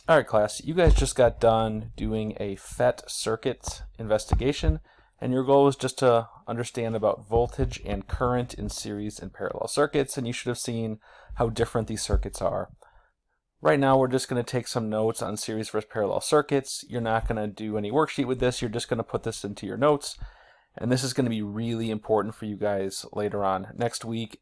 Alright class, you guys just got done doing a FET circuit investigation, and your goal was just to understand about voltage and current in series and parallel circuits, and you should have seen how different these circuits are. Right now we're just going to take some notes on series versus parallel circuits. You're not going to do any worksheet with this, you're just going to put this into your notes, and this is going to be really important for you guys later on. Next week,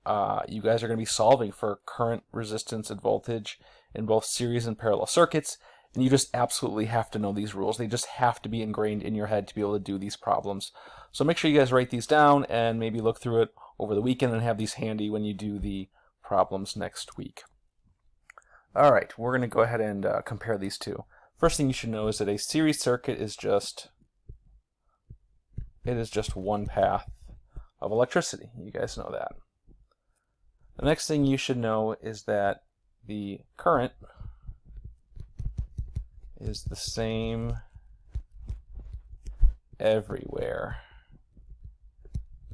you guys are going to be solving for current, resistance, and voltage in both series and parallel circuits, and you just absolutely have to know these rules. They just have to be ingrained in your head to be able to do these problems. So make sure you guys write these down and maybe look through it over the weekend and have these handy when you do the problems next week. Alright, we're going to go ahead and compare these two. First thing you should know is that a series circuit is just one path of electricity. You guys know that. The next thing you should know is that the current is the same everywhere.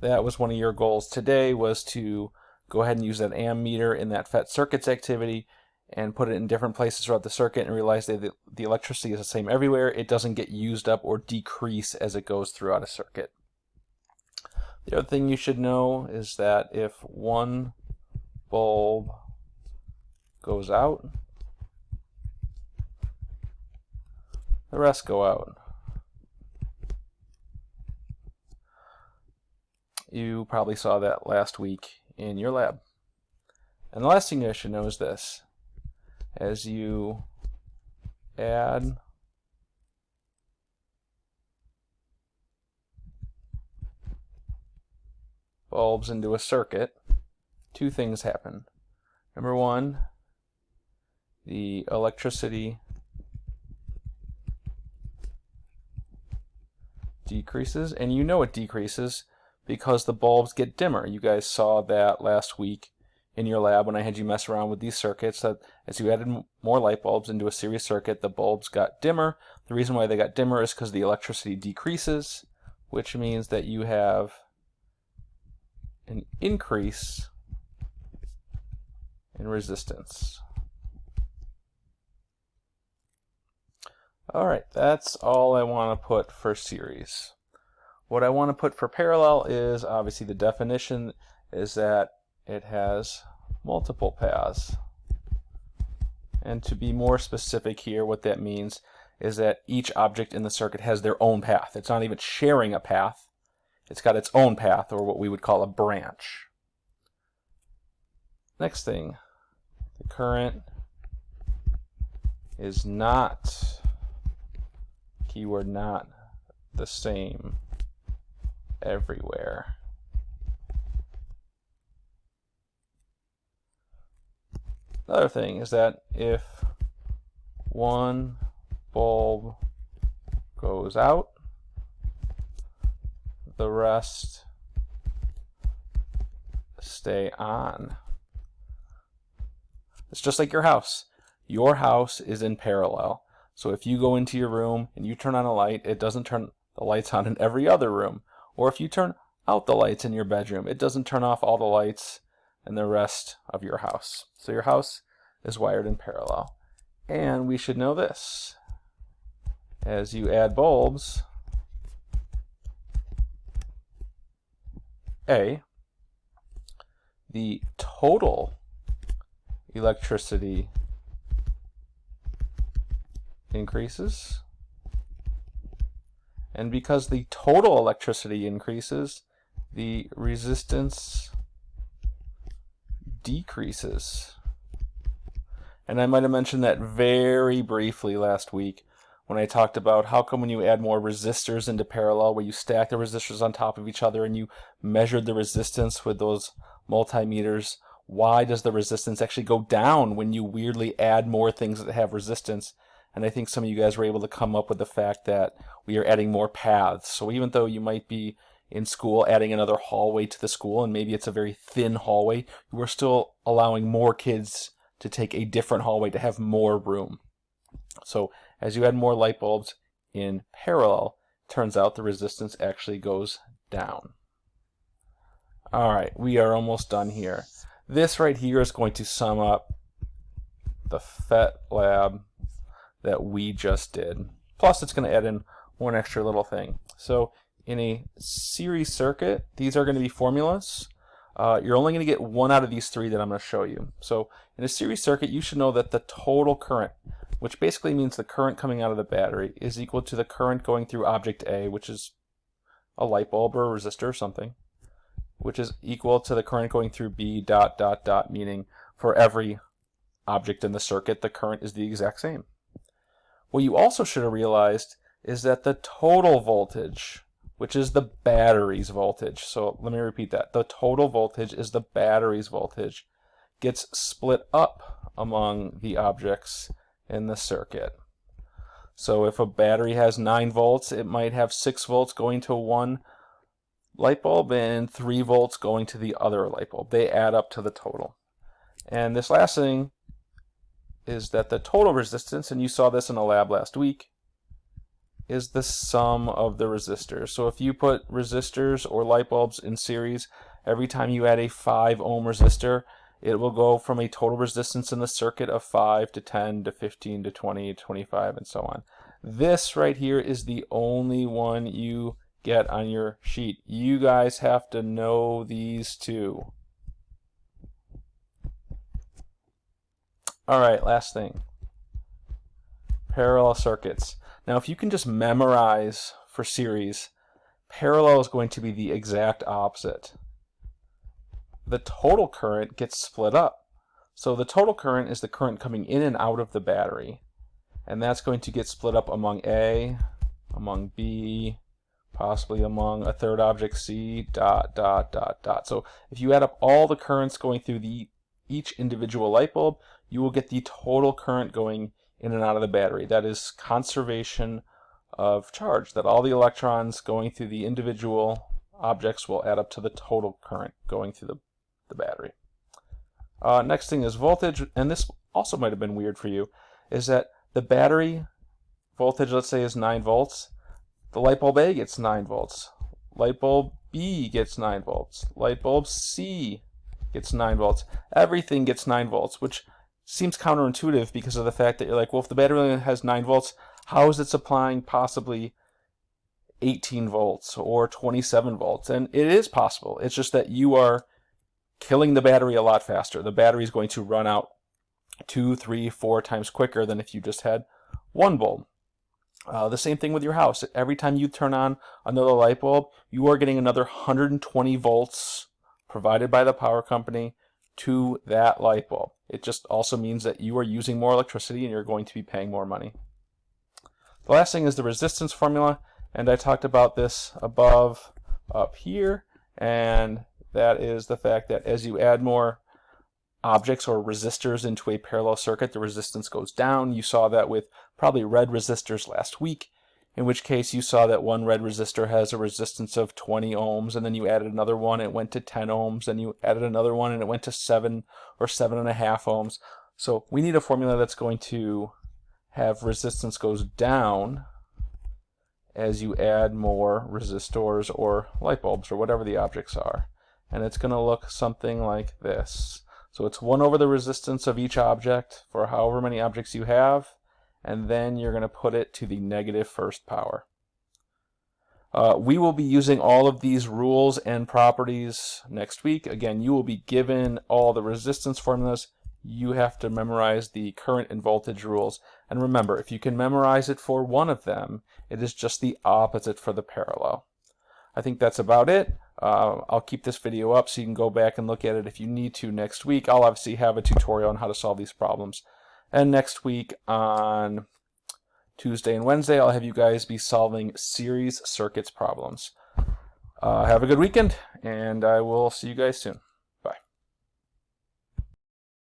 That was one of your goals today, was to go ahead and use that ammeter in that FET circuits activity and put it in different places throughout the circuit and realize that the electricity is the same everywhere. It doesn't get used up or decrease as it goes throughout a circuit. The other thing you should know is that if one bulb goes out, the rest go out. You probably saw that last week in your lab. And the last thing you should know is this. As you add bulbs into a circuit, two things happen. Number one, the electricity decreases, and you know it decreases because the bulbs get dimmer. You guys saw that last week in your lab when I had you mess around with these circuits, that as you added more light bulbs into a series circuit, the bulbs got dimmer. The reason why they got dimmer is because the electricity decreases, which means that you have an increase in resistance. Alright, that's all I want to put for series. What I want to put for parallel is, obviously the definition is that it has multiple paths. And to be more specific here, what that means is that each object in the circuit has their own path. It's not even sharing a path. It's got its own path, or what we would call a branch. Next thing, the current is not, keyword not, the same everywhere. Another thing is that if one bulb goes out, the rest stay on. It's just like your house. Your house is in parallel. So if you go into your room and you turn on a light, it doesn't turn the lights on in every other room. Or if you turn out the lights in your bedroom, it doesn't turn off all the lights in the rest of your house. So your house is wired in parallel. And we should know this. As you add bulbs, A, the total electricity increases, and because the total electricity increases, the resistance decreases. And I might have mentioned that very briefly last week when I talked about how come when you add more resistors into parallel, where you stack the resistors on top of each other and you measured the resistance with those multimeters, why does the resistance actually go down when you weirdly add more things that have resistance? And I think some of you guys were able to come up with the fact that we are adding more paths. So even though you might be in school adding another hallway to the school, and maybe it's a very thin hallway, we're still allowing more kids to take a different hallway to have more room. So as you add more light bulbs in parallel, turns out the resistance actually goes down. Alright, we are almost done here. This right here is going to sum up the FET lab that we just did. Plus, it's going to add in one extra little thing. So in a series circuit, these are going to be formulas. You're only going to get one out of these three that I'm going to show you. So in a series circuit, you should know that the total current, which basically means the current coming out of the battery, is equal to the current going through object A, which is a light bulb or a resistor or something, which is equal to the current going through B dot dot dot, meaning for every object in the circuit, the current is the exact same. What you also should have realized is that the total voltage, which is the battery's voltage, so let me repeat that, the total voltage is the battery's voltage, gets split up among the objects in the circuit. So if a battery has 9 volts, it might have 6 volts going to one light bulb and 3 volts going to the other light bulb. They add up to the total. And this last thing is that the total resistance, and you saw this in a lab last week, is the sum of the resistors. So if you put resistors or light bulbs in series, every time you add a 5 ohm resistor, it will go from a total resistance in the circuit of 5 to 10 to 15 to 20 to 25 and so on. This right here is the only one you get on your sheet. You guys have to know these two. Alright, last thing. Parallel circuits. Now if you can just memorize for series, parallel is going to be the exact opposite. The total current gets split up. So the total current is the current coming in and out of the battery. And that's going to get split up among A, among B, possibly among a third object C, dot, dot, dot, dot. So if you add up all the currents going through each individual light bulb, you will get the total current going in and out of the battery. That is conservation of charge, that all the electrons going through the individual objects will add up to the total current going through the battery. Next thing is voltage, and this also might have been weird for you, is that the battery voltage, let's say, is 9 volts. The light bulb A gets 9 volts. Light bulb B gets 9 volts. Light bulb C gets 9 volts. Everything gets 9 volts, which seems counterintuitive because of the fact that you're like, well, if the battery only has 9 volts, how is it supplying possibly 18 volts or 27 volts? And it is possible. It's just that you are killing the battery a lot faster. The battery is going to run out 2, 3, 4 times quicker than if you just had one bulb. The same thing with your house. Every time you turn on another light bulb, you are getting another 120 volts provided by the power company to that light bulb. It just also means that you are using more electricity and you're going to be paying more money. The last thing is the resistance formula, and I talked about this above up here, and that is the fact that as you add more objects or resistors into a parallel circuit, the resistance goes down. You saw that with probably red resistors last week, in which case you saw that one red resistor has a resistance of 20 ohms, and then you added another one, it went to 10 ohms, and you added another one, and it went to 7 or 7.5 ohms. So we need a formula that's going to have resistance goes down as you add more resistors or light bulbs or whatever the objects are. And it's going to look something like this. So it's 1 over the resistance of each object for however many objects you have, and then you're going to put it to the negative first power. We will be using all of these rules and properties next week. Again, you will be given all the resistance formulas. You have to memorize the current and voltage rules. And remember, if you can memorize it for one of them, it is just the opposite for the parallel. I think that's about it. I'll keep this video up so you can go back and look at it if you need to next week. I'll obviously have a tutorial on how to solve these problems. And next week on Tuesday and Wednesday, I'll have you guys be solving series circuits problems. Have a good weekend, and I will see you guys soon.